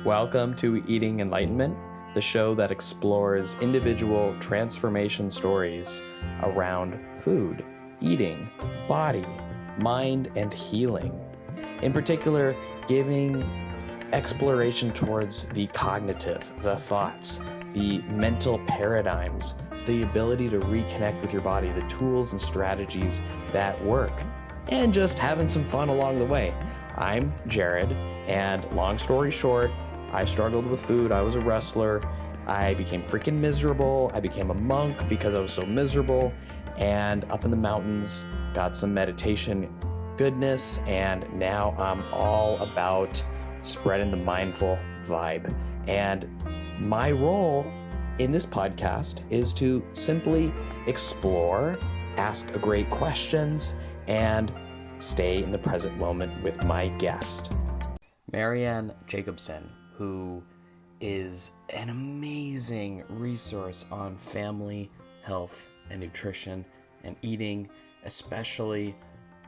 Welcome to Eating Enlightenment, the show that explores individual transformation stories around food, eating, body, mind, and healing. In particular, giving exploration towards the cognitive, the thoughts, the mental paradigms, the ability to reconnect with your body, the tools and strategies that work, and just having some fun along the way. I'm Jared, and long story short, I struggled with food. I was a wrestler. I became freaking miserable. I became a monk because I was so miserable. And up in the mountains, got some meditation goodness. And now I'm all about spreading the mindful vibe. And my role in this podcast is to simply explore, ask great questions, and stay in the present moment with my guest, Maryann Jacobsen, who is an amazing resource on family, health, and nutrition, and eating, especially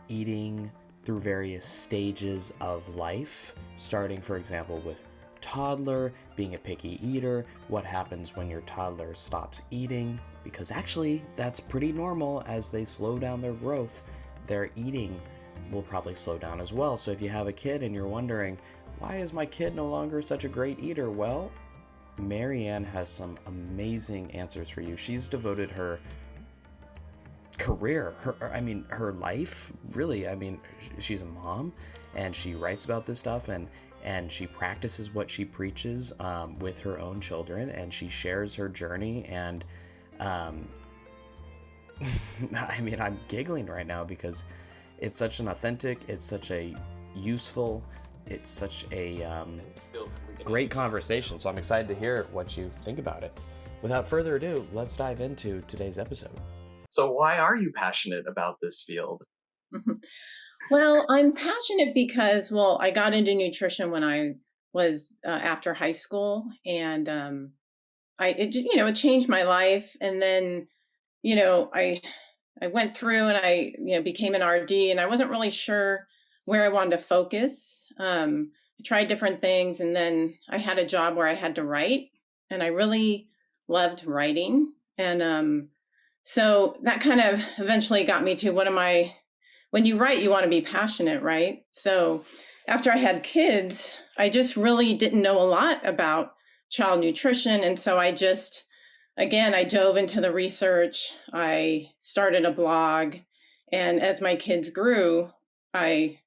eating through various stages of life, starting, for example, with toddler, being a picky eater, what happens when your toddler stops eating, because actually that's pretty normal. As they slow down their growth, their eating will probably slow down as well. So if you have a kid and you're wondering, why is my kid no longer such a great eater? Well, Maryann has some amazing answers for you. She's devoted her career, her life, really. She's a mom, and she writes about this stuff, and she practices what she preaches with her own children, and she shares her journey. And I'm giggling right now because it's such an authentic, it's such a useful, it's such a great conversation. So I'm excited to hear what you think about it. Without further ado, let's dive into today's episode. So why are you passionate about this field? Well, I'm passionate because, I got into nutrition when I was after high school, and it changed my life. And then, I went through and I became an RD, and I wasn't really sure where I wanted to focus. I tried different things, and then I had a job where I had to write, and I really loved writing. And so that kind of eventually got me to when you write, you want to be passionate, right? So after I had kids, I just really didn't know a lot about child nutrition. And so I dove into the research. I started a blog, and as my kids grew, I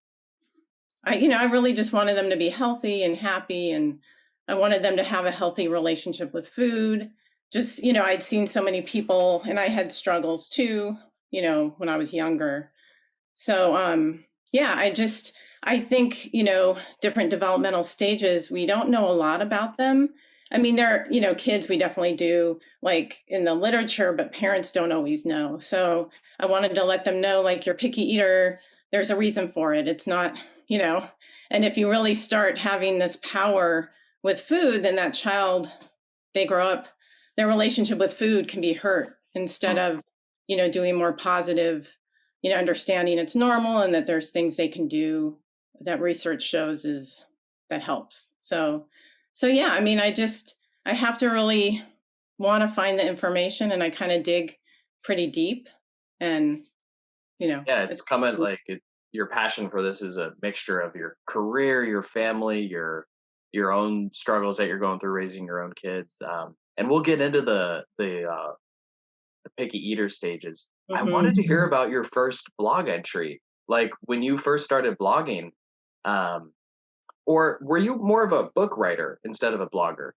really just wanted them to be healthy and happy, and I wanted them to have a healthy relationship with food. Just, I'd seen so many people, and I had struggles too, when I was younger. So, I think, different developmental stages, we don't know a lot about them. They're, kids, we definitely do, like in the literature, but parents don't always know. So I wanted to let them know, like, you're a picky eater, there's a reason for it. It's not, and if you really start having this power with food, then that child, they grow up, their relationship with food can be hurt instead of, doing more positive, understanding it's normal and that there's things they can do that research shows that helps. So yeah, I have to really want to find the information, and I kind of dig pretty deep, and, Yeah, it's coming your passion for this is a mixture of your career, your family, your own struggles that you're going through raising your own kids. And we'll get into the picky eater stages. I wanted to hear about your first blog entry, like when you first started blogging, or were you more of a book writer instead of a blogger?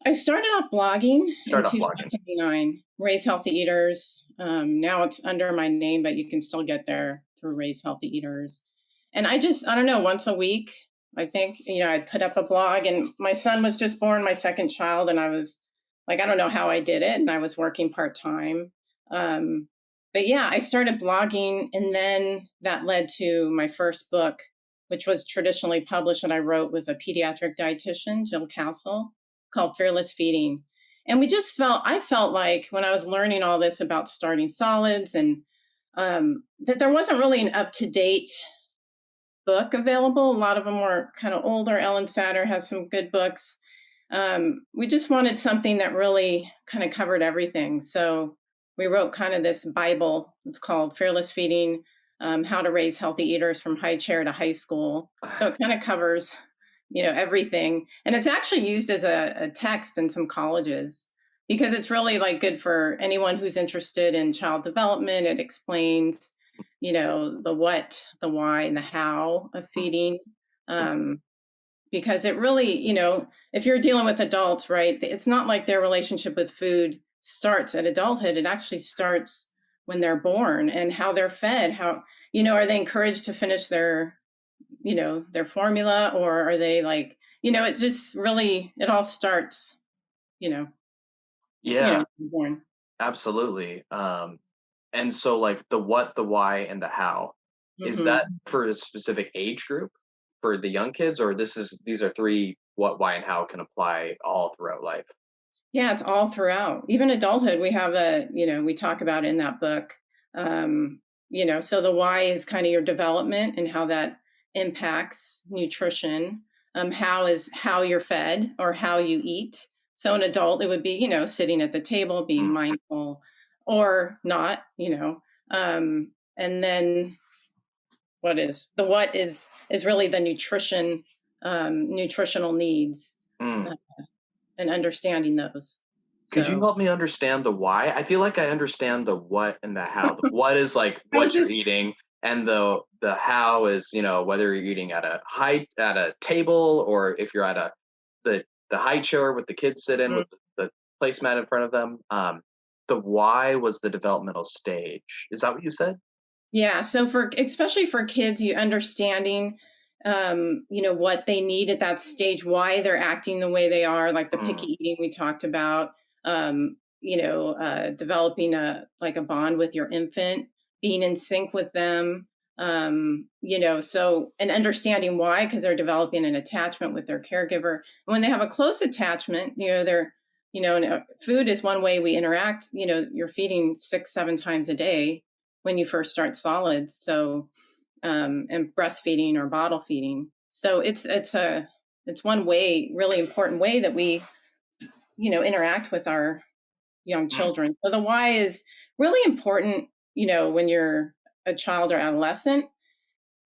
I started off blogging in 2009, Raise Healthy Eaters. Now it's under my name, but you can still get there through Raise Healthy Eaters. And I don't know, once a week, I think, I'd put up a blog, and my son was just born, my second child, and I was like, I don't know how I did it. And I was working part-time. But yeah, I started blogging, and then that led to my first book, which was traditionally published and I wrote with a pediatric dietitian, Jill Castle, called Fearless Feeding. And I felt like when I was learning all this about starting solids, and that there wasn't really an up-to-date book available. A lot of them were kind of older. Ellen Satter has some good books. We just wanted something that really kind of covered everything. So we wrote kind of this Bible. It's called Fearless Feeding, How to Raise Healthy Eaters from High Chair to High School. So it kind of covers, everything. And it's actually used as a text in some colleges because it's really like good for anyone who's interested in child development. It explains, the what, the why, and the how of feeding. Um, because it really, if you're dealing with adults, right, it's not like their relationship with food starts at adulthood. It actually starts when they're born and how they're fed. How, are they encouraged to finish their formula, or are they like, it just really, it all starts, you know, Yeah, born. absolutely. And so like the what, the why, and the how, is that Hmm. for a specific age group for the young kids, or these are three what, why, and how can apply all throughout life? Yeah, it's all throughout. Even adulthood, we have we talk about in that book. So the why is kind of your development and how that impacts nutrition. How is how you're fed or how you eat. So an adult, it would be, sitting at the table, being Mm, mindful or not. And then what is really the nutritional needs, mm. uh, and understanding those. Could you So help me understand the why? I feel like I understand the what and the how. The what is like I was what you're just eating, and the how is, whether you're eating at a table, or if you're at the high chair with the kids sit in mm, with the placemat in front of them. The why was the developmental stage. Is that what you said? yeah. So for especially for kids, you understanding, what they need at that stage, why they're acting the way they are, like the Mm, picky eating we talked about. Developing a bond with your infant, being in sync with them. So and understanding why, because they're developing an attachment with their caregiver. When they have a close attachment, they're and food is one way we interact. You're feeding 6 7 times a day when you first start solids. So and breastfeeding or bottle feeding. So it's one way, really important way that we interact with our young mm, children. So the why is really important. When you're a child or adolescent,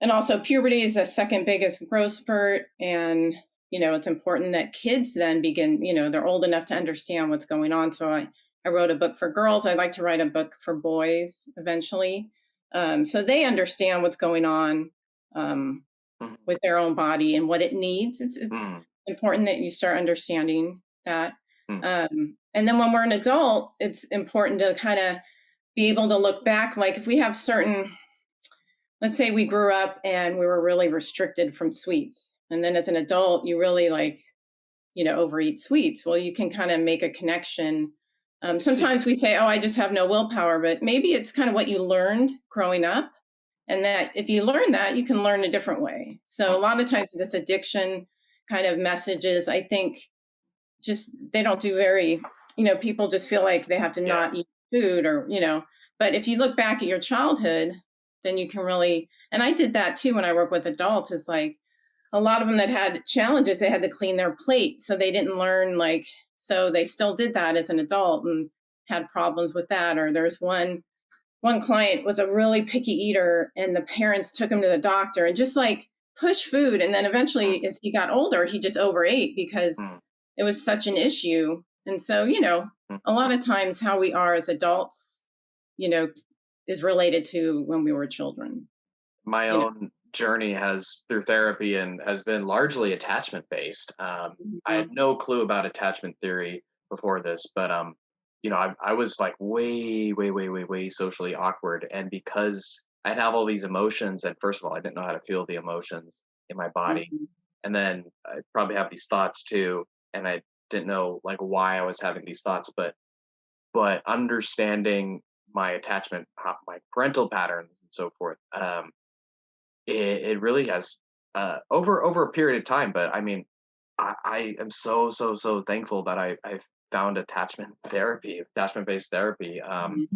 and also puberty is the second biggest growth spurt, and it's important that kids then begin, they're old enough to understand what's going on. So I wrote a book for girls. I'd like to write a book for boys eventually, so they understand what's going on, mhm, with their own body and what it needs. It's mm, important that you start understanding that, mm. and then when we're an adult, it's important to kind of be able to look back, like if we have certain, let's say we grew up and we were really restricted from sweets, and then as an adult you really like, overeat sweets. Well, you can kind of make a connection. See, Sometimes we say, oh, I just have no willpower, but maybe it's kind of what you learned growing up, and that if you learn that, you can learn a different way. So mm, a lot of times this addiction kind of messages, I think, just they don't do very, people just feel like they have to yeah, not eat food, or but if you look back at your childhood, then you can really, and I did that too when I work with adults. Is like a lot of them that had challenges, they had to clean their plate, so they didn't learn, like, so they still did that as an adult and had problems with that. Or there's one client was a really picky eater, and the parents took him to the doctor and just like push food, and then mm, eventually as he got older he just overate because mm, it was such an issue. And so, mm. a lot of times how we are as adults, you know is related to when we were children. My you know own journey has through therapy and has been largely attachment based. I had Mhm. no clue about attachment theory before this, but I was like way, way, way, way, way socially awkward, and because I'd have all these emotions, and first of all, I didn't know how to feel the emotions in my body, Mhm. and then I probably have these thoughts too, and I didn't know like why I was having these thoughts, but understanding my attachment, my parental patterns, and so forth. It really has, over a period of time, but I mean, I am so, so, so thankful that I found attachment-based therapy. Mhm.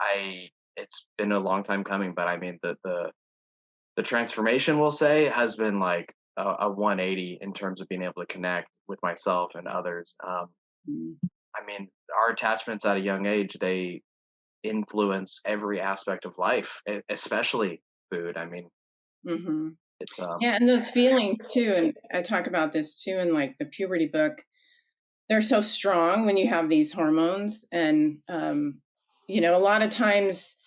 I It's been a long time coming, but I mean, the transformation, we'll say, has been like a 180 in terms of being able to connect with myself and others. Mm. I mean, our attachments at a young age, they influence every aspect of life, especially food. I mean, Mm-hmm. it's Yeah, and those feelings too, and I talk about this too in like the puberty book. They're so strong when you have these hormones, and a lot of times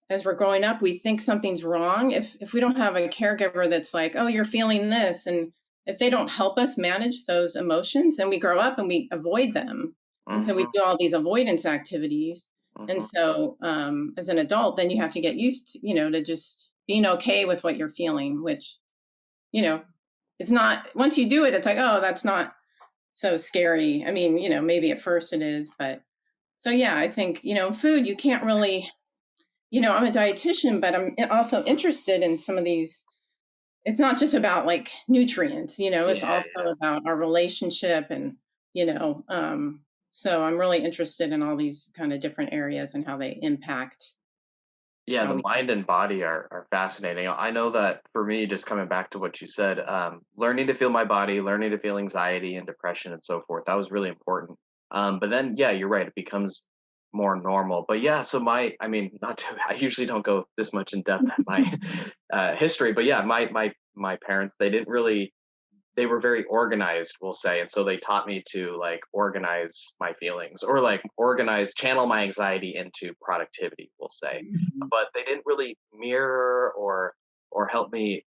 as we're growing up, we think something's wrong if we don't have a caregiver that's like, oh, you're feeling this, and if they don't help us manage those emotions, then we grow up and we avoid them, and so we hmm do all these avoidance activities. And hmm so as an adult, then you have to get used to, to just being okay with what you're feeling, which you know it's not, once you do it, it's like, oh, that's not so scary. I mean, maybe at first it is, but so yeah, I think, food, you can't really, I'm a dietitian, but I'm also interested in some of these. It's not just about like nutrients, it's yeah, also about our relationship and, you know, um, so I'm really interested in all these kind of different areas and how they impact yeah. how The we. mind and body are fascinating. I know that for me, just coming back to what you said, learning to feel my body, learning to feel anxiety and depression and so forth, that was really important. But then, yeah, you're right. It becomes more normal. But yeah, so I mean, not to, I usually don't go this much in depth at my history, but yeah, my parents, they were very organized, we'll say, and so they taught me to like organize my feelings, or like channel my anxiety into productivity, we'll say. Mhm, But they didn't really mirror or help me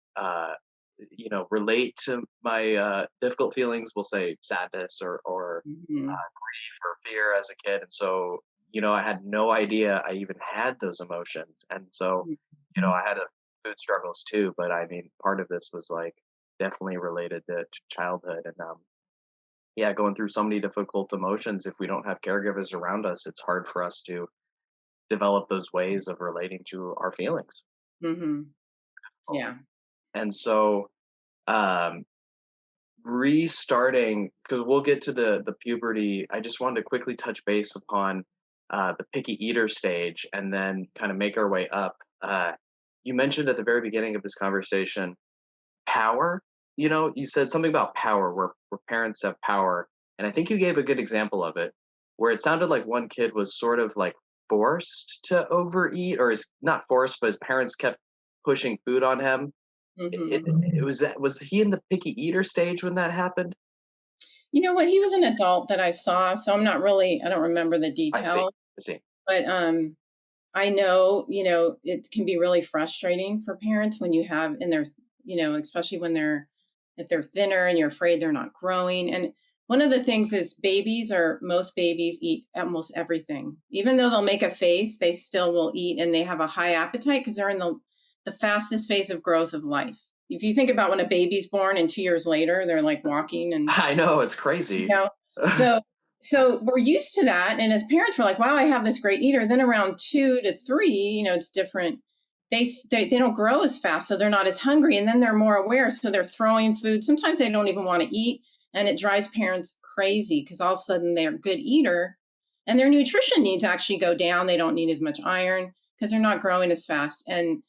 relate to my difficult feelings, we'll say sadness or mhm, grief or fear as a kid. And so I had no idea I even had those emotions. And so I had a food struggles too, but I mean, part of this was like definitely related to childhood. And yeah, going through so many difficult emotions, if we don't have caregivers around us, it's hard for us to develop those ways of relating to our feelings. mhm. Um, Yeah. and so um, restarting, because we'll get to the puberty, I just wanted to quickly touch base upon the picky eater stage and then kind of make our way up. You mentioned at the very beginning of this conversation power. You said something about power, where parents have power, and I think you gave a good example of it, where it sounded like one kid was sort of like forced to overeat, or is not forced, but his parents kept pushing food on him. It was he in the picky eater stage when that happened? You know what? He was an adult that I saw, so I don't remember the I see. detail, I see. but I know, it can be really frustrating for parents when you have in their, especially when if they're thinner and you're afraid they're not growing. And one of the things is most babies eat almost everything. Even though they'll make a face, they still will eat and they have a high appetite because they're in the fastest phase of growth of life. If you think about when a baby's born and 2 years later, they're like walking and I know, it's you crazy. know, so we're used to that, and as parents, we're like, "Wow, I have this great eater." Then around 2 to 3, it's different. They don't grow as fast, so they're not as hungry, and then they're more aware, so they're throwing food. Sometimes they don't even want to eat, and it drives parents crazy because all of a sudden they're a good eater, and their nutrition needs actually go down. They don't need as much iron because they're not growing as fast, and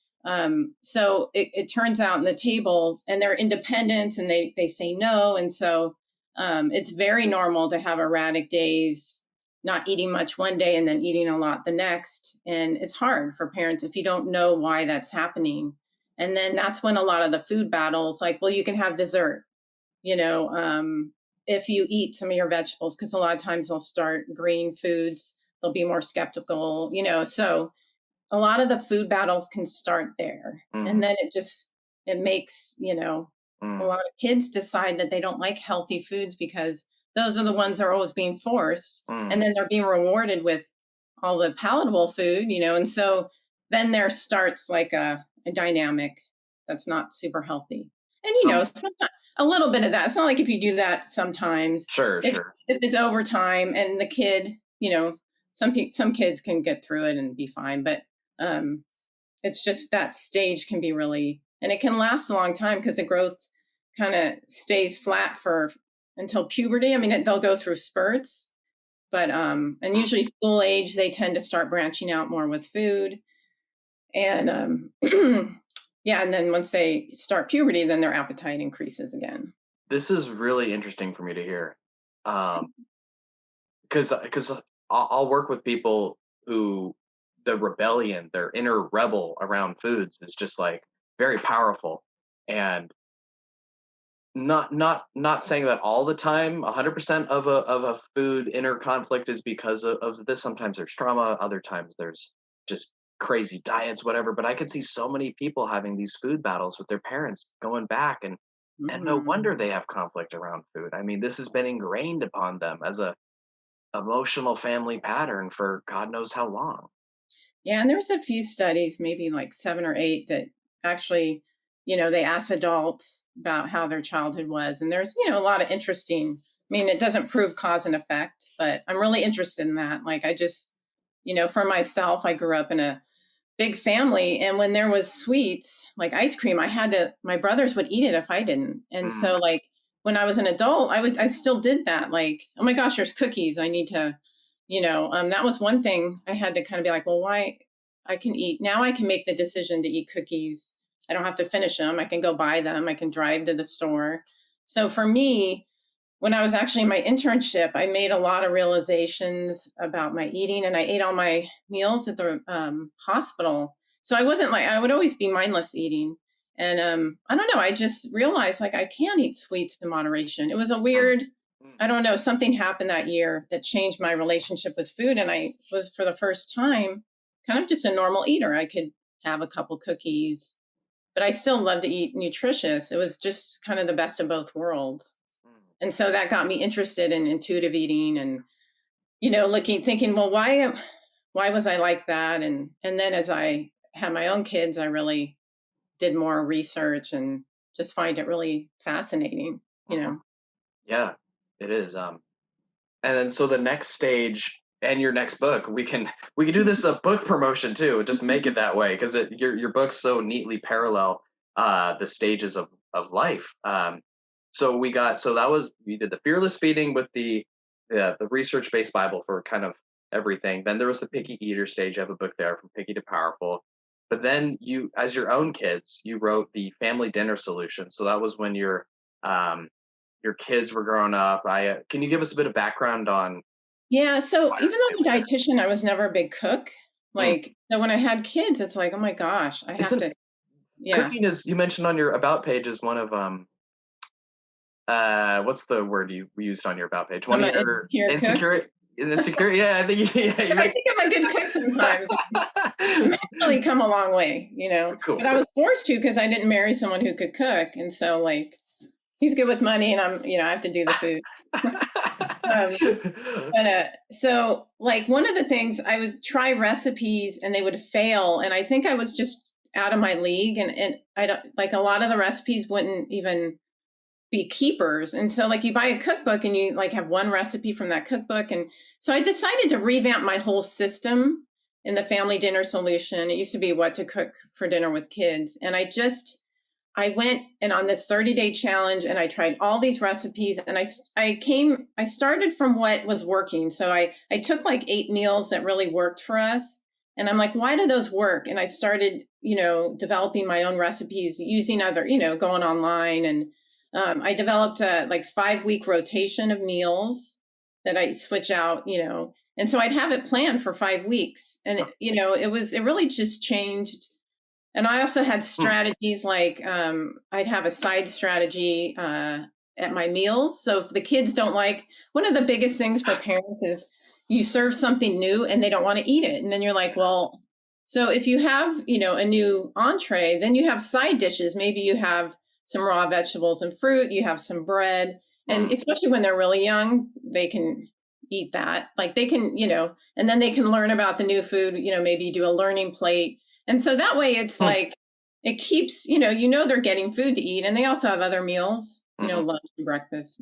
so it turns out in the table, and they're independent, and they say no, and so it's very normal to have erratic days, not eating much one day and then eating a lot the next. And it's hard for parents if you don't know why that's happening. And then that's when a lot of the food battles, like, well, you can have dessert, you know, um, if you eat some of your vegetables, because a lot of times they'll start green foods, they'll be more skeptical, so a lot of the food battles can start there. And Mhm, then it makes, a mm, lot of kids decide that they don't like healthy foods because those are the ones that are always being forced. And mm. then they're being rewarded with all the palatable food, and so then there starts like a dynamic that's not super healthy. And, Some sometimes a little bit of that. It's not like if you do that sometimes, Sure, sure. if it's over time and the kid, some kids can get through it and be fine, but um, it's just that stage can be really, and it can last a long time because the growth kind of stays flat for until puberty. I mean, they'll go through spurts, but and Mm, usually school age, they tend to start branching out more with food. And Yeah, and then once they start puberty, then their appetite increases again. This is really interesting for me to hear. Because I'll work with people who the rebellion, their inner rebel around foods is just like very powerful. And not saying that all the time 100% of a food inner conflict is because of this. Sometimes there's trauma, other times there's just crazy diets, whatever. But I could see so many people having these food battles with their parents going back, and no Mhm. wonder they have conflict around food. I mean, this has been ingrained upon them as a emotional family pattern for God knows how long. Yeah, and there's a few studies, maybe like 7 or 8, that actually, they ask adults about how their childhood was, and there's, a lot of interesting. I mean, it doesn't prove cause and effect, but I'm really interested in that. Like, I just, for myself, I grew up in a big family, and when there was sweets like ice cream, my brothers would eat it if I didn't. And Mm, so, like, when I was an adult, I still did that. Like, oh my gosh, there's cookies, I need to, that was one thing I had to kind of be like, well, why? I can eat now, I can make the decision to eat cookies. I don't have to finish them, I can go buy them, I can drive to the store. So for me, when I was actually in my internship, I made a lot of realizations about my eating, and I ate all my meals at the hospital. So I wasn't like, I would always be mindless eating. And I don't know, I just realized like I can eat sweets in moderation. It was a mm, weird, mm, I don't know, something happened that year that changed my relationship with food. And I was, for the first time, kind of just a normal eater. I could have a couple cookies, but I still love to eat nutritious. It was just kind of the best of both worlds. mm. And so that got me interested in intuitive eating, and thinking, well, why was I like that? And then as I had my own kids, I really did more research and just find it really fascinating, you Mhm. know. Yeah, it is. And then so the next stage and your next book, we can do this a book promotion too. Just make it that way because your books so neatly parallel the stages of life. So that was you did the fearless feeding with the research based Bible for kind of everything. Then there was the picky eater stage. You have a book there from picky to powerful. But then you, as your own kids, you wrote the family dinner solution. So that was when um, your kids were growing up. I can you give us a bit of background on Yeah, so why even though family I'm a dinner? dietitian, I was never a big cook. Mm. Like, so when I had kids, it's like, oh my gosh, I have Isn't to, yeah. cooking is you mentioned on your about page is one of what's the word you used on your about page? One I'm of an your insecure cook. insecure. Yeah, I think yeah, you But I think I'm a good cook sometimes. mentioned. I've actually come a long way, Cool, but I cool. was forced to because I didn't marry someone who could cook. And so, like, he's good with money, and I have to do the food. um, so, like, one of the things I was try recipes and they would fail. And I think I was just out of my league. And I don't like a lot of the recipes wouldn't even be keepers. And so, like, you buy a cookbook and you like have one recipe from that cookbook. And so I decided to revamp my whole system in the family dinner solution. It used to be what to cook for dinner with kids. And I went and on this 30-day challenge, and I tried all these recipes, and I started from what was working. So I took like 8 meals that really worked for us. And I'm like, why do those work? And I started, developing my own recipes using other, going online. And I developed a like 5-week rotation of meals that I switch out, and so I'd have it planned for 5 weeks. And, it really just changed. And I also had Hmm, strategies like I'd have a side strategy at my meals. So if the kids don't like, one of the biggest things for parents is you serve something new and they don't want to eat it. And then you're like, well, so if you have, a new entree, then you have side dishes. Maybe you have some raw vegetables and fruit, you have some bread. And hmm, especially when they're really young, they can eat that. Like they can, and then they can learn about the new food, maybe you do a learning plate. And so that way it's hmm, like it keeps, they're getting food to eat, and they also have other meals, mhm, lunch and breakfast.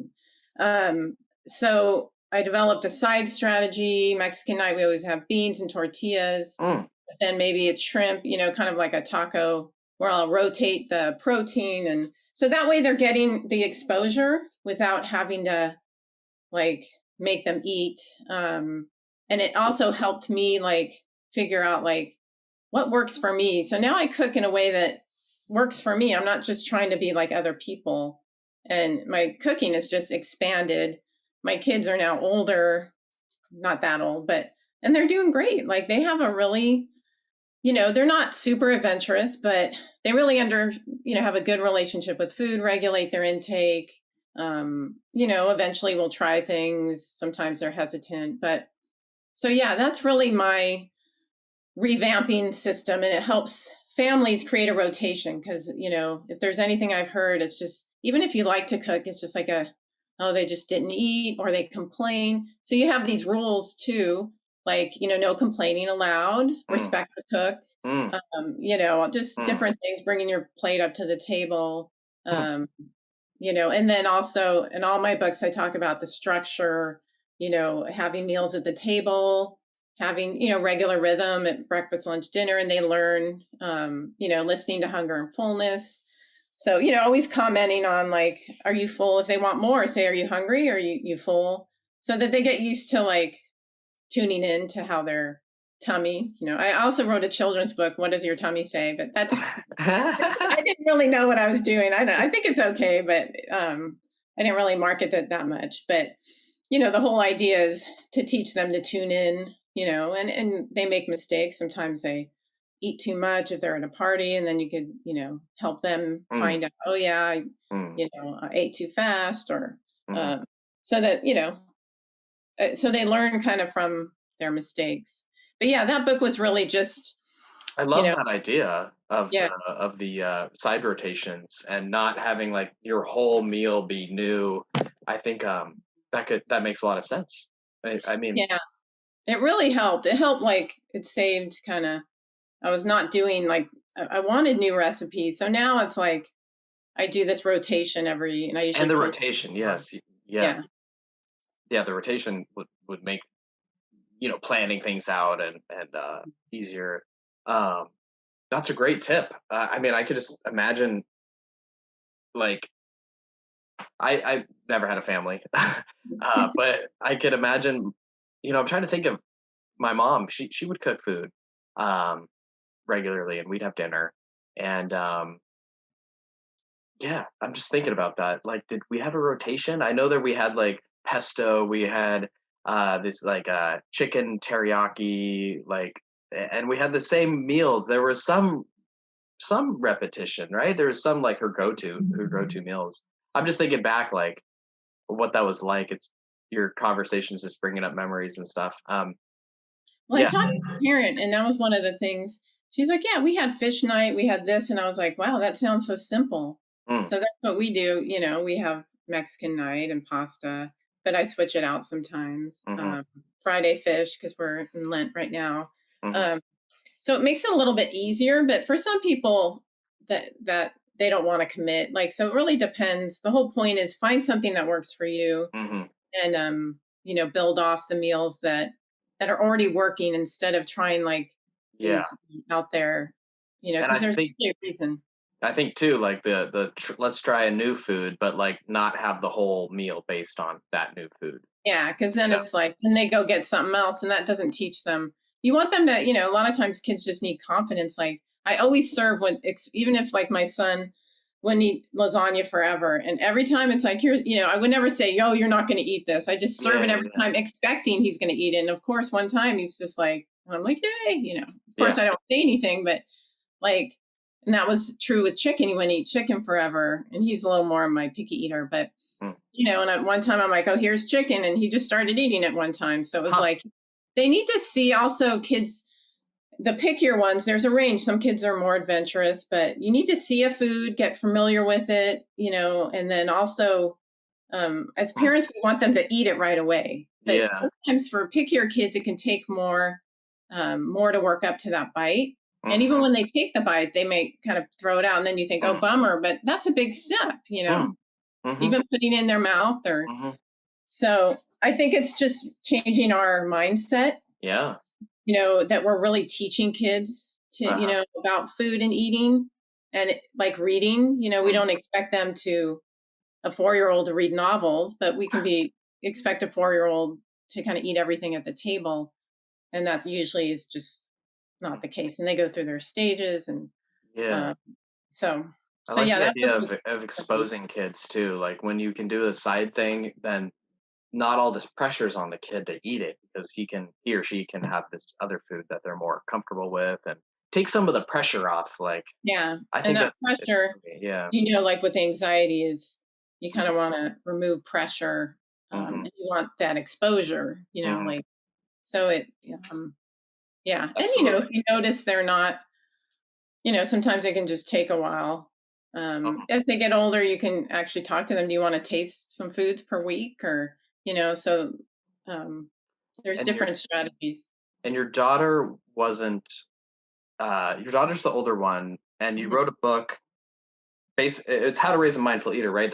So I developed a side strategy. Mexican night, we always have beans and tortillas. mm, But then maybe it's shrimp, kind of like a taco where I'll rotate the protein. And so that way they're getting the exposure without having to like make them eat. And it also helped me like figure out like what works for me. So now I cook in a way that works for me. I'm not just trying to be like other people. And my cooking has just expanded. My kids are now older, not that old, and they're doing great. Like they have a really, they're not super adventurous, but they really have a good relationship with food, regulate their intake. Eventually we'll try things. Sometimes they're hesitant, but so yeah, that's really my revamping system. And it helps families create a rotation because, if there's anything I've heard, it's just, even if you like to cook, it's just like oh, they just didn't eat or they complain. So you have these rules too, like, no complaining allowed, respect the cook, just different things, bringing your plate up to the table. And then also in all my books, I talk about the structure, having meals at the table, having, regular rhythm at breakfast, lunch, dinner, and they learn, listening to hunger and fullness. So, always commenting on like, are you full? If they want more, say, are you hungry? Are you full? So that they get used to like tuning in to how their tummy, I also wrote a children's book, What Does Your Tummy Say? But that I didn't really know what I was doing. I think it's okay, but I didn't really market it that much. But, the whole idea is to teach them to tune in, and they make mistakes. Sometimes they eat too much if they're at a party, and then you could, help them find out, oh yeah, I ate too fast, or so that, so they learn kind of from their mistakes. But yeah, that book was really just, I love that idea of yeah, the side rotations and not having like your whole meal be new. I think that makes a lot of sense. I mean, yeah, it really helped. It helped, like it saved kind of, I was not doing like, I wanted new recipes. So now it's like, I do this rotation and I usually and the rotation, yes, yeah. yeah, the rotation would make planning things out and easier. Um, that's a great tip. I mean, I could just imagine like I've never had a family, but I could imagine. I'm trying to think of my mom. She would cook food um, regularly, and we'd have dinner. And yeah, I'm just thinking about that. Like, did we have a rotation? I know that we had like pesto. We had this like chicken teriyaki, like, and we had the same meals. There was some repetition, right? There was some like her go-to meals. I'm just thinking back, like what that was like. It's your conversations just bringing up memories and stuff. Well, I Yeah. talked to a parent, and that was one of the things. She's like, yeah, we had fish night, we had this. And I was like, wow, that sounds so simple. Mm, So that's what we do. We have Mexican night and pasta, but I switch it out sometimes. mm-hmm, Friday fish, because we're in Lent right now. mm-hmm, Um, so it makes it a little bit easier, but for some people that they don't want to commit, like, so it really depends. The whole point is find something that works for you, mm-hmm. and build off the meals that are already working instead of trying like Yeah. these out there, And because there's usually a reason. I think too, like let's try a new food, but like not have the whole meal based on that new food. Yeah, because then Yeah. it's like, then they go get something else, and that doesn't teach them. You want them to, a lot of times kids just need confidence. Like I always serve when, even if like my son wouldn't eat lasagna forever, and every time it's like, here's, I would never say, yo, you're not going to eat this. I just serve Yeah. it every time, expecting he's going to eat it. And of course, one time he's just like, and I'm like, yay, Of course, Yeah. I don't say anything, but like, and that was true with chicken. He wouldn't eat chicken forever, and he's a little more of my picky eater, but Mm. and at one time I'm like, oh, here's chicken. And he just started eating it one time. So it was Huh. like, they need to see also kids, the pickier ones, there's a range. Some kids are more adventurous, but you need to see a food, get familiar with it, and then also, as Mm. parents, we want them to eat it right away. But Yeah. sometimes for pickier kids, it can take more to work up to that bite. And even Mhm, when they take the bite, they may kind of throw it out. And then you think, oh, mm, bummer, but that's a big step, mm, mhm, even putting it in their mouth or mhm. so. I think it's just changing our mindset, Yeah. that we're really teaching kids to, Uh-huh. about food and eating and like reading. We Mm. don't expect them a 4-year-old to read novels, but we can expect a 4-year-old to kind of eat everything at the table. And that usually is just not the case. And they go through their stages. And Yeah. So, I so like yeah, the that book idea was of heavy. exposing kids too. Like when you can do a side thing, then not all this pressure's on the kid to eat it because he or she can have this other food that they're more comfortable with and take some of the pressure off. Like Yeah, I and think that it's pressure, yeah. like with anxiety is you kind Mhm, of want to remove pressure, mhm, and you want that exposure, mhm. like so it, yeah, and if Absolutely. you notice they're not, sometimes it can just take a while. Mhm. As they get older, you can actually talk to them. Do you want to taste some foods per week, or so um, there's And different strategies. your daughter wasn't your daughter's the older one, and you Mhm. wrote a book. It's How to Raise a Mindful Eater, right?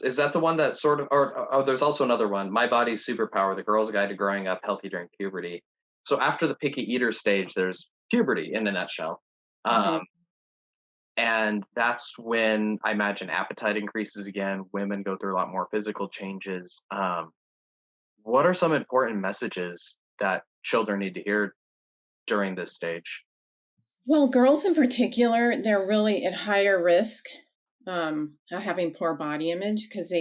Is that the one that sort of, or oh, there's also another one, My Body's Superpower: The Girl's Guide to Growing Up Healthy During Puberty. So after the picky eater stage, there's puberty in a nutshell, Mhm. um, and that's when I imagine appetite increases again. Women go through a lot more physical changes. What are some important messages that children need to hear during this stage? Well, girls in particular, they're really at higher risk of having poor body image because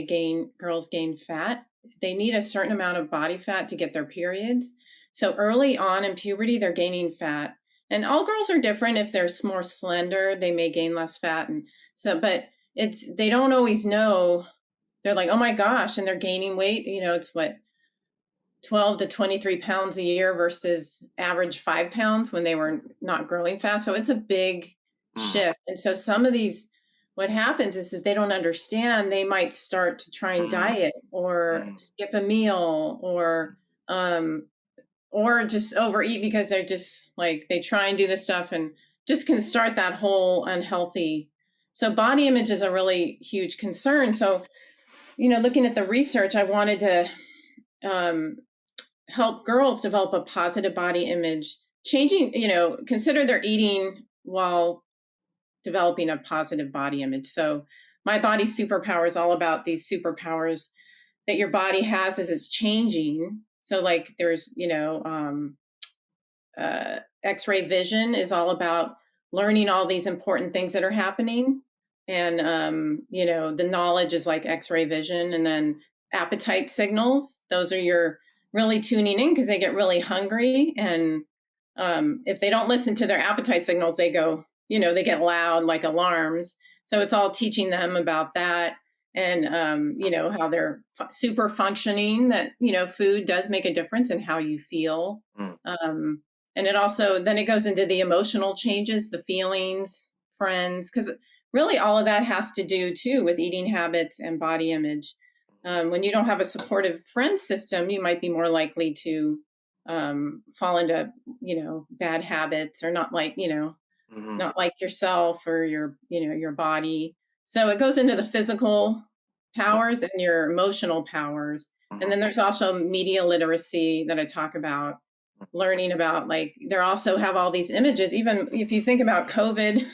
girls gain fat. They need a certain amount of body fat to get their periods. So early on in puberty, they're gaining fat. And all girls are different. If they're more slender, they may gain less fat. And so, but they don't always know. They're like, oh my gosh, and they're gaining weight. It's what, 12 to 23 pounds a year versus average 5 pounds when they were not growing fast. So it's a big Mm, shift. And so some of these, what happens is if they don't understand, they might start to try and mm, diet or mm, skip a meal um, or just overeat because they're just like, they try and do this stuff and just can start that whole unhealthy. So body image is a really huge concern. So, looking at the research, I wanted to, um, help girls develop a positive body image, changing, consider their eating while developing a positive body image. So, my body superpower is all about these superpowers that your body has as it's changing. So, like, there's, X-ray vision is all about learning all these important things that are happening. And, the knowledge is like X-ray vision. And then appetite signals, those are your really tuning in because they get really hungry. And if they don't listen to their appetite signals, they get loud like alarms. So it's all teaching them about that and, how they're super functioning, that, food does make a difference in how you feel. mm. Um, and it also then it goes into the emotional changes, the feelings, friends, because really all of that has to do too with eating habits and body image. When you don't have a supportive friend system, you might be more likely to fall into bad habits or Mhm, not like yourself or your body. So it goes into the physical powers and your emotional powers. And mhm, then there's also media literacy that I talk about, learning about, like, they also have all these images. Even if you think about COVID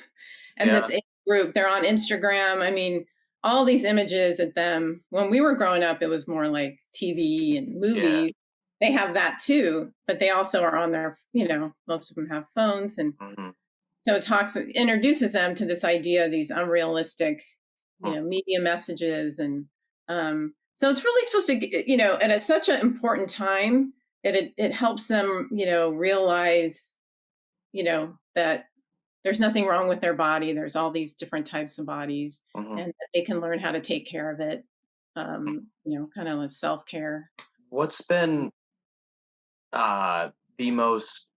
and yeah, this age group, they're on Instagram. I mean, all these images at them. When we were growing up, it was more like TV and yeah, movies. They have that too, but they also are on their, most of them have phones. And mhm, so introduces them to this idea of these unrealistic, mm, media messages. And so it's really supposed to, and at such an important time that it helps them, realize, that there's nothing wrong with their body. There's all these different types of bodies, mhm. and that they can learn how to take care of it. Kind of like self care. What's been, uh, the most,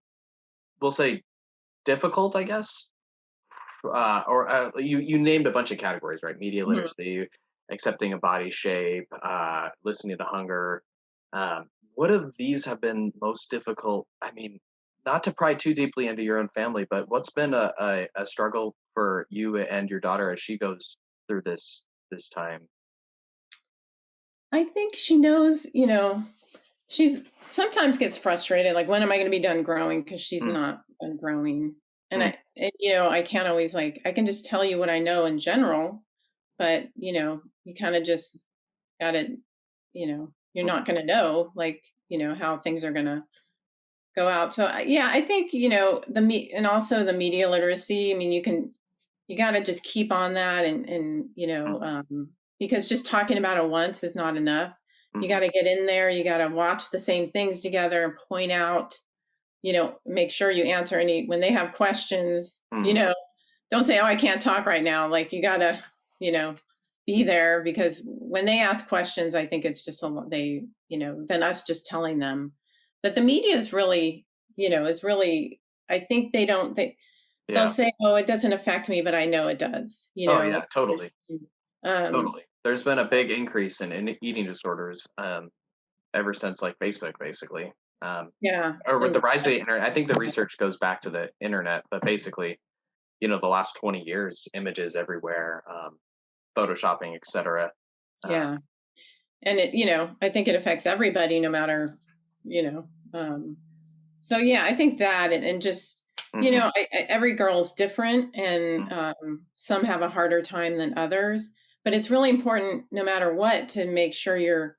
we'll say, difficult, I guess? You named a bunch of categories, right? Media literacy, accepting a body shape, listening to hunger. What of these have been most difficult? I mean, not to pry too deeply into your own family, but what's been a struggle for you and your daughter as she goes through this time? I think she knows, she's sometimes gets frustrated, like, when am I going to be done growing? Because she's Mm, not done growing. And mm, I can't always, like, I can just tell you what I know in general, but you kind of just got to, you're mm, not going to know, like, how things are going to go out. So yeah, I think, and also the media literacy. I mean, you can you got to just keep on that, and because just talking about it once is not enough. You got Mhm. to get in there. You got to watch the same things together and point out, make sure you answer any when they have questions. Mhm. Don't say, "Oh, I can't talk right now." Like, you got to, you know, be there, because when they ask questions, I think it's just a lot, than us just telling them. But the media is really, I think they'll Yeah. say, "Oh, it doesn't affect me, but I know it does." Oh, yeah, totally, Um, totally. There's been a big increase in eating disorders, ever since, like, Facebook, basically, yeah, or with and the rise of the internet. I think the research goes back to the internet, but basically, the last 20 years, images everywhere, photoshopping, etcetera. Uh, yeah, and I think it affects everybody, no matter, you know. Um, so yeah, I think that, and just, mhm, every girl's different, and mhm. some have a harder time than others. But it's really important, no matter what, to make sure you're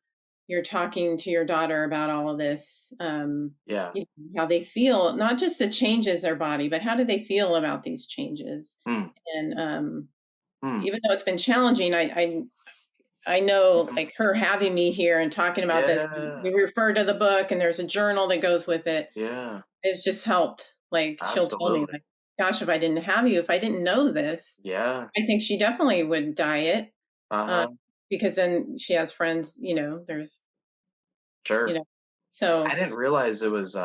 talking to your daughter about all of this. Yeah. How they feel, not just the changes their body, but how do they feel about these changes. Mm, And mm, even though it's been challenging, I know, mhm. like, her having me here and talking about this, Yeah, we refer to the book, and there's a journal that goes with it. yeah, It's just helped. Like, she'll tell me, absolutely. like, "Gosh, if I didn't know this," Yeah, I think she definitely would diet, uh, uh-huh, because then she has friends, there's, you sure. know, I so. didn't realize it was,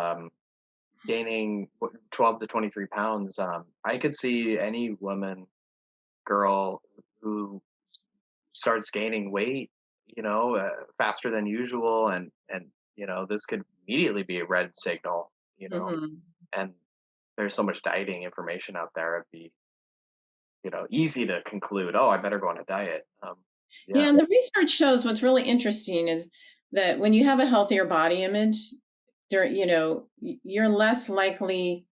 gaining 12 to 23 pounds. I could see any woman, girl who starts gaining weight, faster than usual, and this could immediately be a red signal, Mhm. and there's so much dieting information out there. It'd be, easy to conclude, oh, I better go on a diet. Yeah, Yeah, and the research shows what's really interesting is that when you have a healthier body image, you're less likely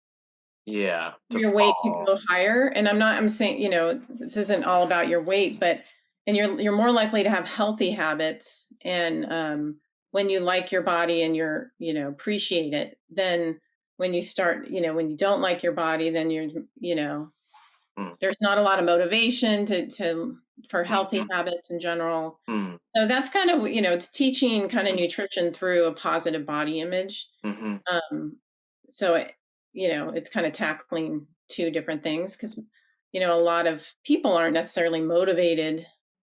yeah, to your weight to fall. go higher. And I'm saying, this isn't all about your weight, but and you're more likely to have healthy habits, and when you like your body and appreciate it, then when you start, when you don't like your body, then you know, Mm, there's not a lot of motivation to for healthy mhm, habits in general. mm, So that's kind of, it's teaching kind of nutrition through a positive body image. mhm. Um, so it's kind of tackling two different things, because a lot of people aren't necessarily motivated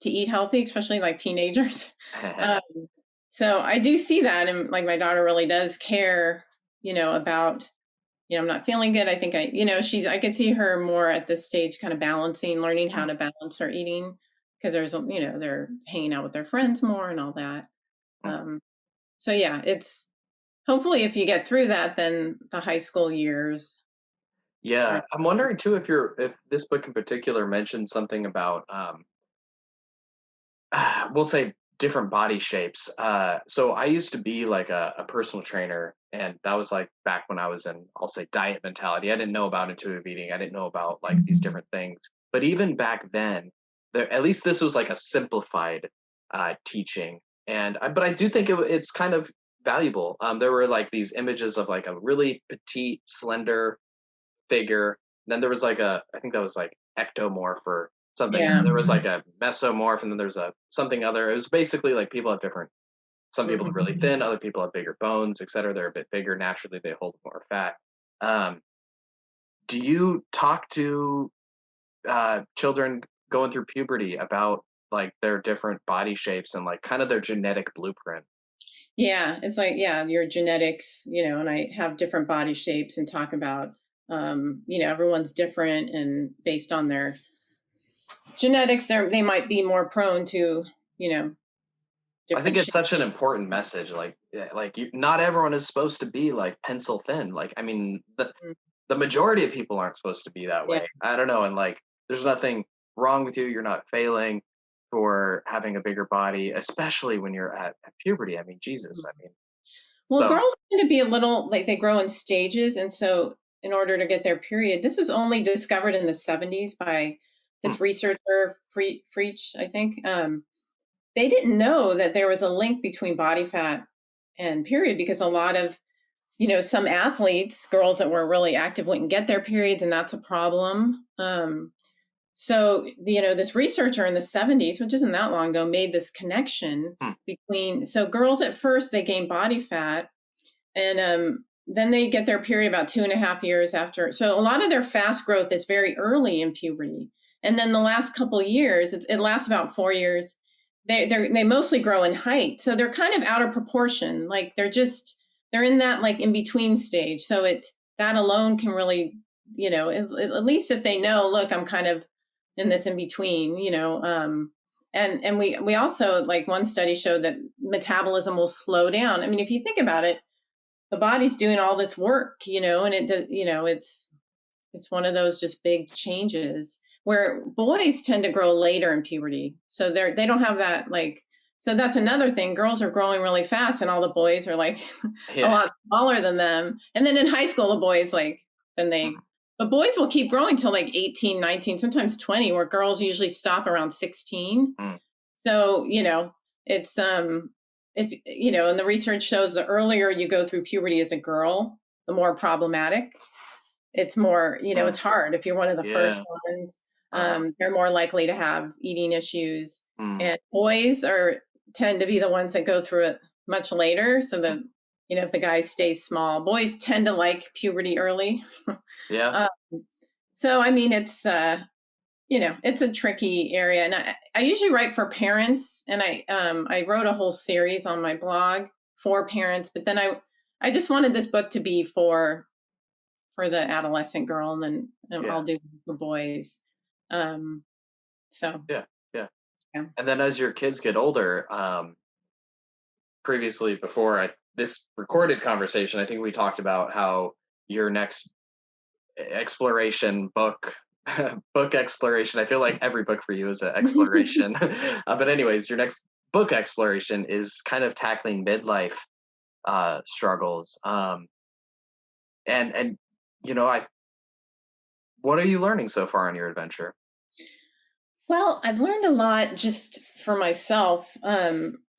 to eat healthy, especially like teenagers. um, so I do see that, and like, my daughter really does care, about, I'm not feeling good. I think I could see her more at this stage, kind of balancing, learning how Mm, to balance her eating, because they're hanging out with their friends more and all that. mm. Um, so yeah, it's hopefully, if you get through that, then the high school years are. Yeah, I'm wondering too if this book in particular mentions something about, we'll say different body shapes. So I used to be like a personal trainer, and that was like back when I was in, I'll say, diet mentality. I didn't know about intuitive eating. I didn't know about like these different things. But even back then, at least this was like a simplified teaching, but I do think it's kind of valuable. There were like these images of like a really petite, slender figure. Then there was like I think that was like ectomorph or something. And Yeah. then there was like a mesomorph, and then there's a something other. It was basically like people have different. Some people are really Mhm. thin, other people have bigger bones, etc. They're a bit bigger naturally. They hold more fat. Um, do you talk to children going through puberty about like their different body shapes and like kind of their genetic blueprint? Yeah, it's like, yeah, your genetics, and I have different body shapes, and talk about, everyone's different, and based on their genetics, they might be more prone to, you know, I think different it's shapes. such an important message. Like, yeah, like not everyone is supposed to be like pencil thin. Like, I mean, the majority of people aren't supposed to be that Yeah. way. I don't know, and like, there's nothing wrong with you. You're not failing for having a bigger body, especially when you're at puberty. I mean, Jesus. I mean, Well, so girls tend to be a little, like, they grow in stages, and so in order to get their period, this was only discovered in the 70s by hmm, this researcher, Freach, I think. They didn't know that there was a link between body fat and period, because a lot of, some athletes, girls that were really active, wouldn't get their periods, and that's a problem. So, this researcher in the 70s, which isn't that long ago, made this connection between, so girls at first, they gain body fat, and then they get their period about 2.5 years after. So a lot of their fast growth is very early in puberty. And then the last couple years, it lasts about 4 years. They mostly grow in height. So they're kind of out of proportion. Like they're in that like in between stage. So that alone can really, at least if they know, look, I'm kind of in this in between, and we also, like, one study showed that metabolism will slow down. I mean, if you think about it, the body's doing all this work, and it does, it's one of those just big changes where boys tend to grow later in puberty. So they don't have that, like, so that's another thing. Girls are growing really fast and all the boys are like a lot smaller than them. And then in high school, the boys but boys will keep growing till like 18, 19, sometimes 20, where girls usually stop around 16. So, it's, if, and the research shows the earlier you go through puberty as a girl, the more problematic. It's more, it's hard. If you're one of the first ones, they're more likely to have eating issues. And boys tend to be the ones that go through it much later. So that, if the guy stays small, boys tend to like puberty early. So, I mean, it's, it's a tricky area. And I usually write for parents, and I wrote a whole series on my blog for parents, but then I just wanted this book to be for the adolescent girl, and then I'll do for boys. So. Yeah. And then as your kids get older, previously before this recorded conversation, I think we talked about how your next exploration book exploration. I feel like every book for you is an exploration. But anyways, your next book exploration is kind of tackling midlife struggles. And what are you learning so far on your adventure? Well, I've learned a lot just for myself.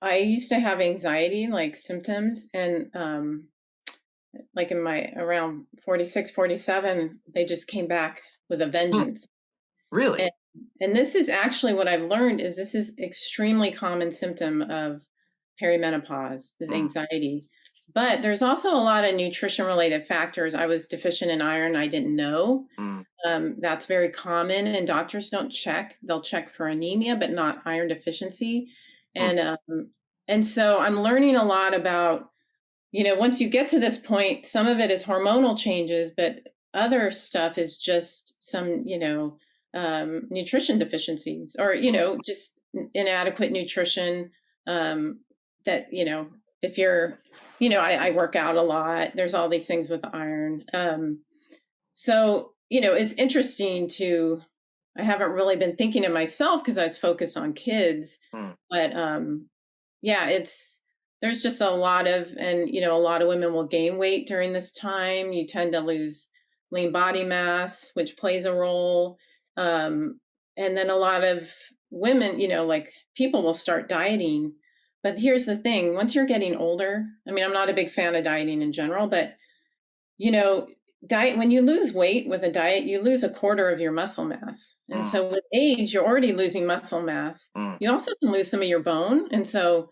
I used to have anxiety like symptoms, and like in my around 46, 47, they just came back with a vengeance. Really? And this is actually what I've learned is this is extremely common symptom of perimenopause is anxiety. But there's also a lot of nutrition related factors. I was deficient in iron. I didn't know. That's very common, and doctors don't check. They'll check for anemia, but not iron deficiency. And so I'm learning a lot about, once you get to this point, some of it is hormonal changes, but other stuff is just some, nutrition deficiencies, or, just inadequate nutrition. That, if you're, I work out a lot, there's all these things with iron. So, it's interesting I haven't really been thinking of myself because I was focused on kids, but there's just a lot of women will gain weight during this time. You tend to lose lean body mass, which plays a role. And then a lot of women, like people will start dieting. But here's the thing, once you're getting older, I mean, I'm not a big fan of dieting in general, but, when you lose weight with a diet, you lose 1/4 of your muscle mass. And so with age, you're already losing muscle mass. You also can lose some of your bone. And so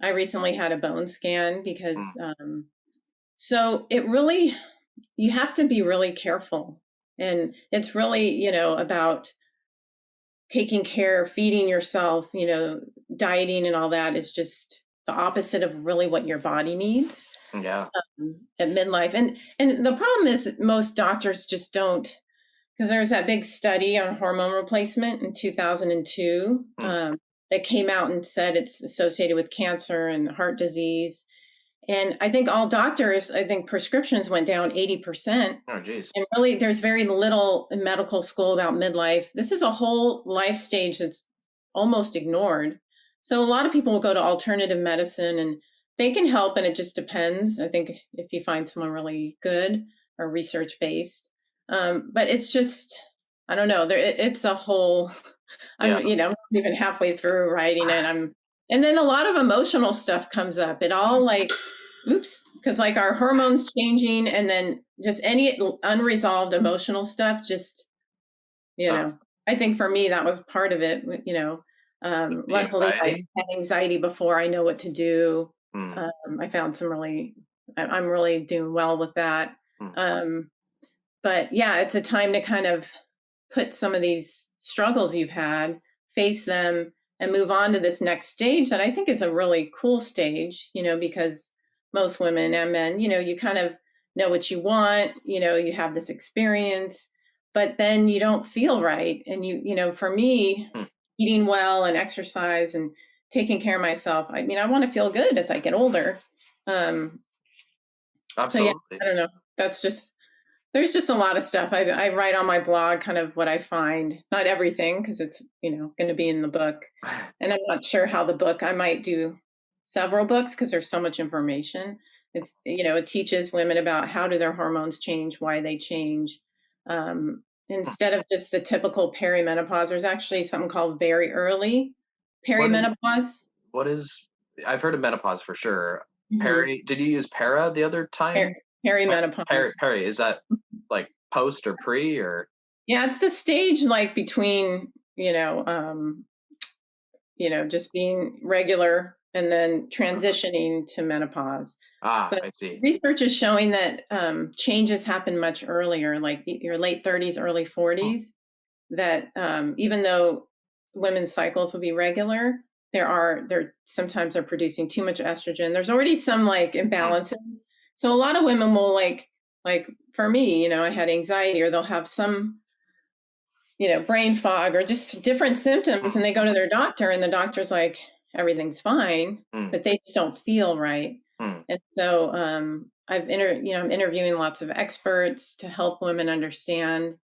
I recently had a bone scan because, so it really, you have to be really careful. And it's really, about taking care, feeding yourself, dieting and all that is just the opposite of really what your body needs. At midlife. And the problem is most doctors just don't, because there was that big study on hormone replacement in 2002 that came out and said it's associated with cancer and heart disease. And I think prescriptions went down 80%. Oh, geez. And really, there's very little in medical school about midlife. This is a whole life stage that's almost ignored. So a lot of people will go to alternative medicine, and they can help, and it just depends. I think if you find someone really good or research-based. But it's just, I don't know, it's a whole, I'm not even halfway through writing it. And then a lot of emotional stuff comes up. It all because like our hormones changing, and then just any unresolved emotional stuff, just, I think for me, that was part of it, The luckily I anxiety? had anxiety before. I know what to do. Mm, I found I'm really doing well with that. mm, Um, but yeah, it's a time to kind of put some of these struggles you've had, face them, and move on to this next stage that I think is a really cool stage, because most women and men, you kind of know what you want, you have this experience, but then you don't feel right. And for me, mm. eating well and exercise and taking care of myself, I mean, I want to feel good as I get older. Um, so yeah, Absolutely. I don't know. That's just there's just a lot of stuff. I write on my blog kind of what I find, not everything because it's going to be in the book, and I'm not sure how the book. I might do several books because there's so much information. It teaches women about how do their hormones change, why they change. Instead of just the typical perimenopause, there's actually something called very early What is perimenopause. what is I've heard of menopause for sure. Hmm. Did you use para the other time? Perimenopause. Peri, is that like post or pre or Yeah, it's the stage like between, just being regular and then transitioning to menopause. But I see. research is showing that changes happen much earlier, like your late 30s, early Hmm, 40s, that even though women's cycles will be regular, they're sometimes they're producing too much estrogen. There's already some like hmm, imbalances. So a lot of women will like for me, I had anxiety or they'll have some brain fog or just different symptoms. hmm, And they go to their doctor and the doctor's like, everything's fine, hmm, but they just don't feel right. hmm, And so I'm interviewing lots of experts to help women understand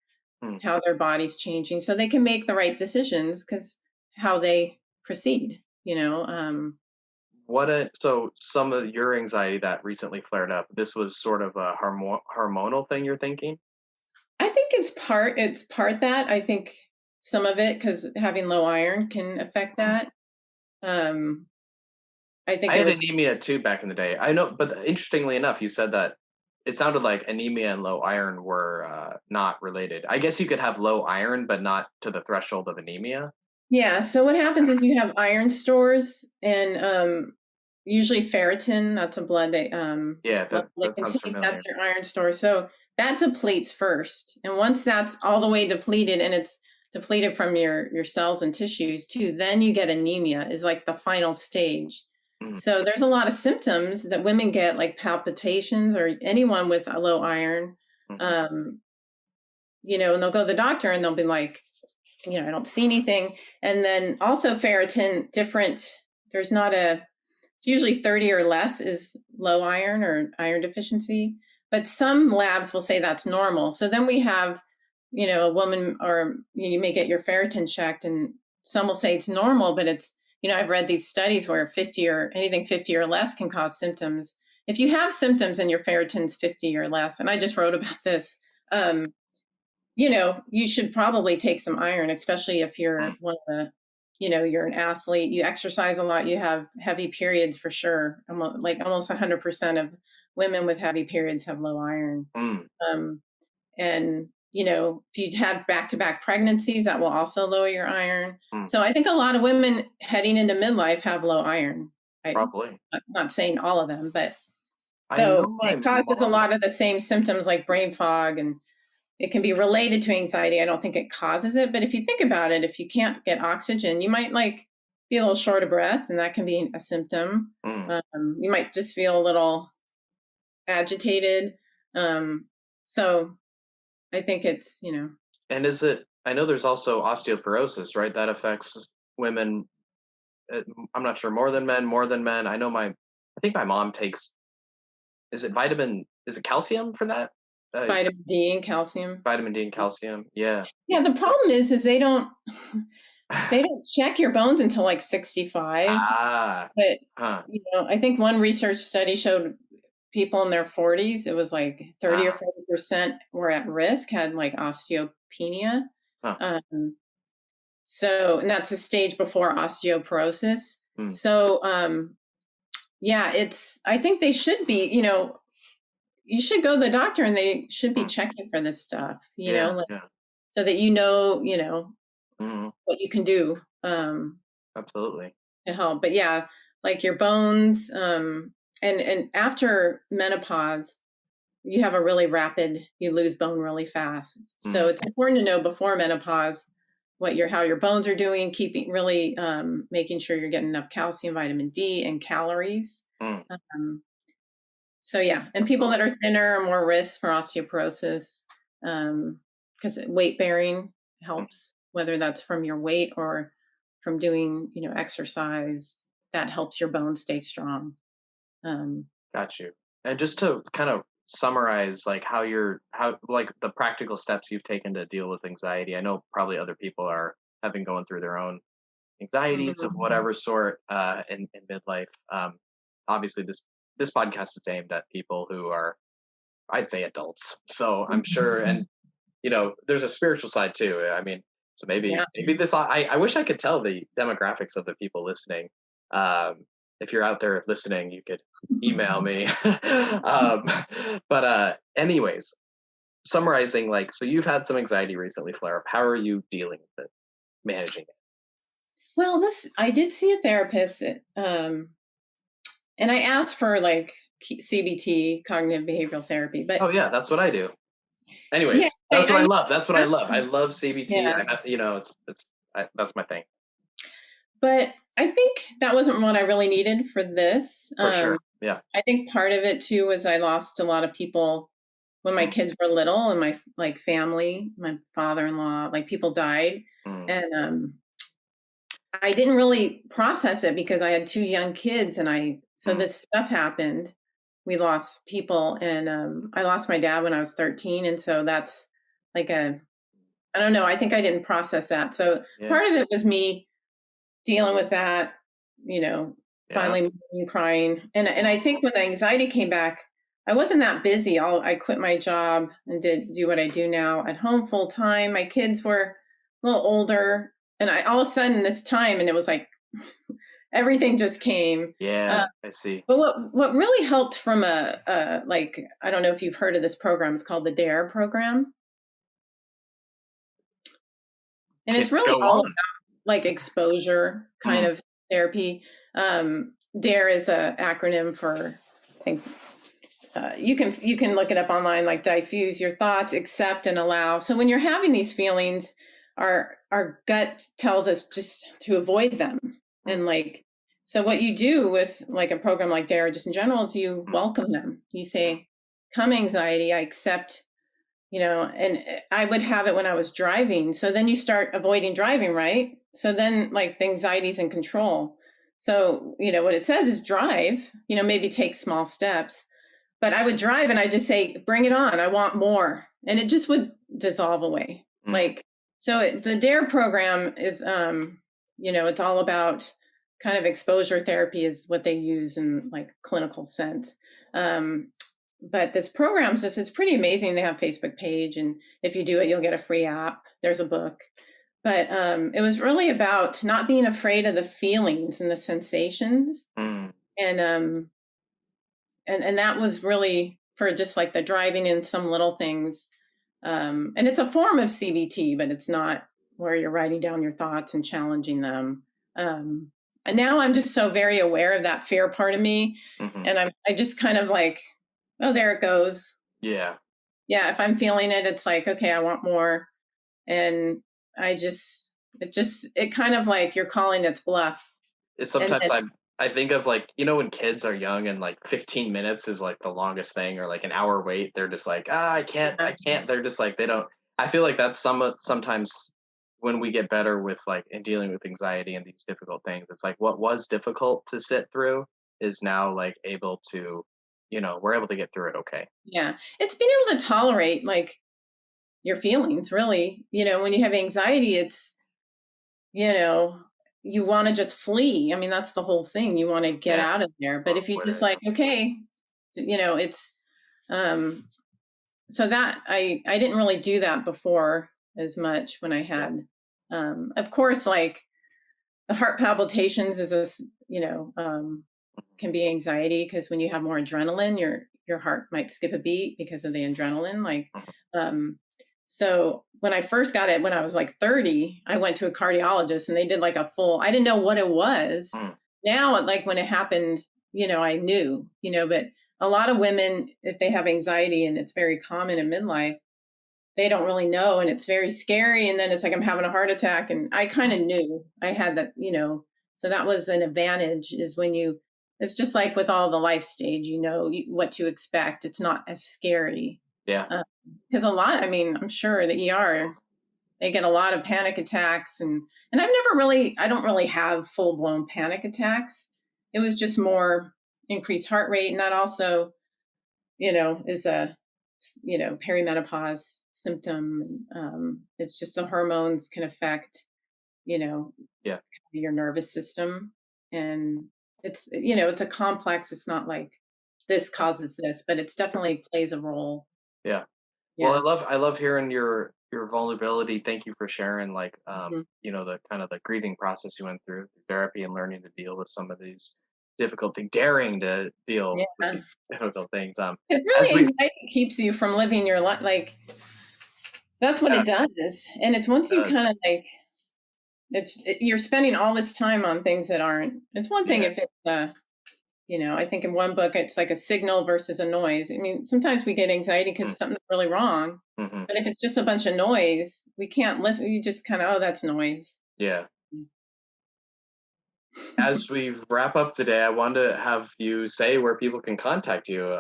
hmm. how their body's changing so they can make the right decisions because how they proceed. So some of your anxiety that recently flared up, this was sort of a hormonal thing you're thinking? I think it's part that I think some of it because having low iron can affect Hmm. that. Um, I think I it had was. anemia too back in the day. I know, but interestingly enough, you said that it sounded like anemia and low iron were not related. I guess you could have low iron, but not to the threshold of anemia. Yeah, so what happens is you have iron stores and usually ferritin, that's a Yeah, level they that can sounds take, that's familiar. your iron store. So that depletes first. And once that's all the way depleted and it's depleted from your cells and tissues too, then you get anemia is like the final stage. Mm, So there's a lot of symptoms that women get like palpitations or anyone with a low iron. mhm, Um, and they'll go to the doctor and they'll be like, I don't see anything. And then also ferritin, there's not it's usually 30 or less is low iron or iron deficiency, but some labs will say that's normal. So then we have, a woman or you may get your ferritin checked and some will say it's normal, but I've read these studies where 50 or anything 50 or less can cause symptoms. If you have symptoms and your ferritin's 50 or less, and I just wrote about this, um, you should probably take some iron, especially if mm, you're one of you're an athlete, you exercise a lot, you have heavy periods for sure. Almost 100% of women with heavy periods have low iron. mm, Um, and, if you had back to back pregnancies, that will also lower your iron. mm. So I think a lot of women heading into midlife have low iron. I'm Probably. not saying all of them, but I so know my it causes a mom. lot of the same symptoms like brain fog and it can be related to anxiety. I don't think it causes it, but if you think about it, if you can't get oxygen, you might like be a little short of breath, and that can be a symptom. Mm. You might just feel a little agitated. So I think it's. And is it? I know there's also osteoporosis, right? That affects women. I'm not sure more than men. More than men. I think my mom takes. Is it vitamin? Is it calcium for that? Uh, Vitamin D and calcium. vitamin D and calcium. Yeah. Yeah, the problem is they don't they don't check your bones until like 65. Ah. But Huh. I think one research study showed people in their 40s, it was like 30 or Ah. 40% were at risk, had like osteopenia. Huh. Um, and that's a stage before osteoporosis. Mm. So, yeah, I think they should be, you should go to the doctor and they should be Mm. checking for this stuff, Yeah. like, Yeah. so that what you can do Absolutely. to help. But yeah, like your bones, and after menopause, you have a really rapid, you lose bone really fast. So Mm, it's important to know before menopause how your bones are doing, keeping really making sure you're getting enough calcium, vitamin D, and calories. mm, Um, so yeah, and people that absolutely. are thinner are more risk for osteoporosis because weight bearing Mm, helps, whether that's from your weight or from doing exercise. That helps your bones stay strong. Um, got you. And just to kind of summarize, like how like the practical steps you've taken to deal with anxiety. I know probably other people are having going through their own anxieties of mhm. whatever sort in midlife. Obviously, this podcast is aimed at people who are, I'd say, adults. So I'm sure, and there's a spiritual side too. I mean, so Yeah. maybe this. I wish I could tell the demographics of the people listening. Um, if you're out there listening, you could email me. um, but anyways, summarizing, like, so you've had some anxiety recently flare up. How are you dealing with it, managing it? Well, this I did see a therapist, and I asked for like CBT, cognitive behavioral therapy, but Oh yeah, that's what I do. yeah, Anyways, that's what I I love. That's what I asked, love. I love CBT. yeah, That's my thing but I think that wasn't what I really needed for this. for sure. Yeah. I think part of it too was I lost a lot of people when my Mm, kids were little, and my like family, my father-in-law, like people died, mm, and I didn't really process it because I had 2 young kids, and so mm, this stuff happened. We lost people, and, I lost my dad when I was 13, and so that's like I don't know, I think I didn't process that. So yeah. part of it was me dealing with that, Yeah. finally crying. And I think when the anxiety came back, I wasn't that busy. I quit my job and did do what I do now at home full time. My kids were a little older, and I all of a sudden this time, and it was like everything just came. Yeah. I see. But what really helped from like, I don't know if you've heard of this program. It's called the DARE program, and Can it's really go all on. like exposure kind Mm, of therapy. DARE is a acronym for, I think, you can look it up online, like diffuse your thoughts, accept, and allow. So when you're having these feelings, our gut tells us just to avoid them, mm, and like, so what you do with like a program like DARE, just in general, is you mm, welcome them. You mm, say, "Come, anxiety, I accept." And I would have it when I was driving. So then you start avoiding driving, right? So then, like, the anxiety's in control. So, what it says is drive, maybe take small steps. But I would drive and I just say, bring it on. I want more. And it just would dissolve away. mm. Like, so the DARE program is, it's all about kind of exposure therapy is what they use in like clinical sense. Um, but this program's just, it's pretty amazing. They have a Facebook page, and if you do it, you'll get a free app. There's a book. But it was really about not being afraid of the feelings and the sensations. Mm. And um and and that was really for just like the driving in some little things. And it's a form of CBT, but it's not where you're writing down your thoughts and challenging them. And now I'm just so very aware of that fear part of me, Mhm. and I just kind of like, oh, there it goes. Yeah. Yeah, if I'm feeling it, it's like, okay, I want more. And it kind of like you're calling its bluff. It's And sometimes then, I think of, like, when kids are young and, like, 15 minutes is, like, the longest thing, or, like, an hour wait, they're just like, "Ah, yeah, I can't." They're just like, they don't. I feel like that's sometimes when we get better with, like, in dealing with anxiety and these difficult things, it's like what was difficult to sit through is now, like, able to, we're able to get through it okay. yeah, it's being able to tolerate like your feelings, really. When you have anxiety, it's, you know, you want to just flee. I mean, that's the whole thing. You want to get Yeah. out of there. But if you Avoid just it. like, okay, it's um so that I didn't really do that before as much when I Yeah. had of course, like the heart palpitations is can be anxiety, because when you have more adrenaline, your heart might skip a beat because of the adrenaline. Like, Mhm. um, so when I first got it, when I was like 30, I went to a cardiologist and they did like a full, I didn't know what it was. Now, like when it happened, I knew, but a lot of women, if they have anxiety, and it's very common in midlife, they don't really know. And it's very scary. And then it's like, I'm having a heart attack. And I kind of knew I had that, so that was an advantage, is when it's just like with all the life stage, what to expect. It's not as scary. Yeah. Because I'm sure the ER, they get a lot of panic attacks, and I don't really have full blown panic attacks. It was just more increased heart rate. And that also, is a, perimenopause symptom. It's just the hormones can affect, Yeah. your nervous system. And it's, it's a complex, it's not like this causes this, but it's definitely plays a role. Yeah. Yeah. Well, I love hearing your vulnerability. Thank you for sharing, like, Mhm. the kind of the grieving process you went through therapy, and learning to deal with some of these difficult things, daring to deal with Yeah. these difficult things. It's As really we, anxiety keeps you from living your life. Like, that's what yeah, it does. And it's once it you kind does. of like, you're spending all this time on things that aren't, it's one thing Yeah. if it's, I think in one book, it's like a signal versus a noise. I mean, sometimes we get anxiety because something's really wrong. Mm-hmm. But if it's just a bunch of noise, we can't listen. You just kind of, oh, that's noise. Yeah. As we wrap up today, I wanted to have you say where people can contact you,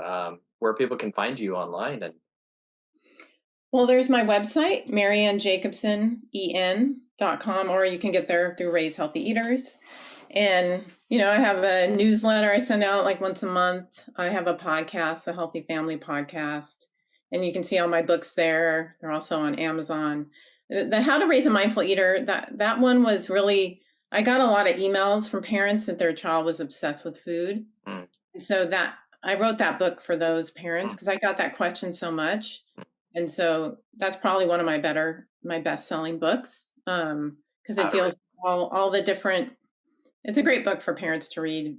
where people can find you online, and Well, there's my website, MaryannJacobsen.com, or you can get there through Raise Healthy Eaters. And, I have a newsletter I send out like once a month. I have a podcast, a Healthy Family podcast, and you can see all my books there. They're also on Amazon. The How to Raise a Mindful Eater, that one was really, I got a lot of emails from parents that their child was obsessed with food. Mm. And so I wrote that book for those parents because I got that question so much. And so that's probably one of my best selling books. Because it deals with all the different, it's a great book for parents to read.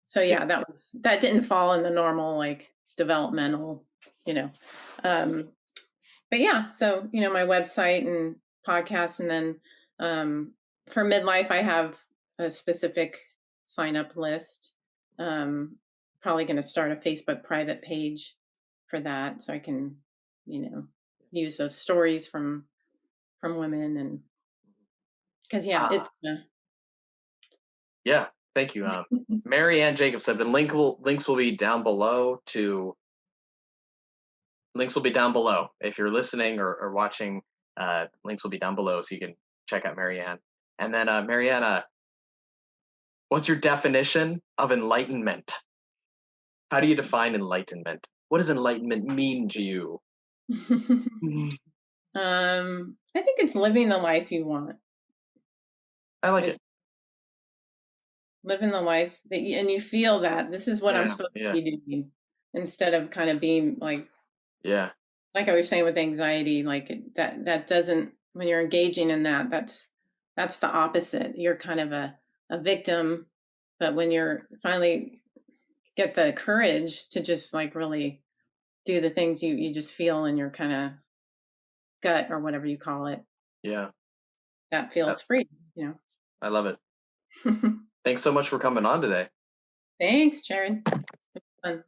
So yeah, that didn't fall in the normal, like, developmental, but yeah, so, my website and podcast. And then for midlife, I have a specific sign up list. Probably going to start a Facebook private page for that, so I can, use those stories from women. And because it's yeah, thank you, Maryann Jacobsen. The links will be down below if you're listening or watching. Links will be down below, so you can check out Maryann. And then, Maryann, what's your definition of enlightenment? How do you define enlightenment? What does enlightenment mean to you? I think it's living the life you want. I like it. Living the life and you feel that this is what I'm supposed to be doing, instead of kind of being like I was saying with anxiety, like that doesn't, when you're engaging in that's the opposite. You're kind of a victim. But when you're finally get the courage to just like really do the things you just feel in your kind of gut, or whatever you call it, that feels free. I love it. Thanks so much for coming on today. Thanks, Jared. Fun.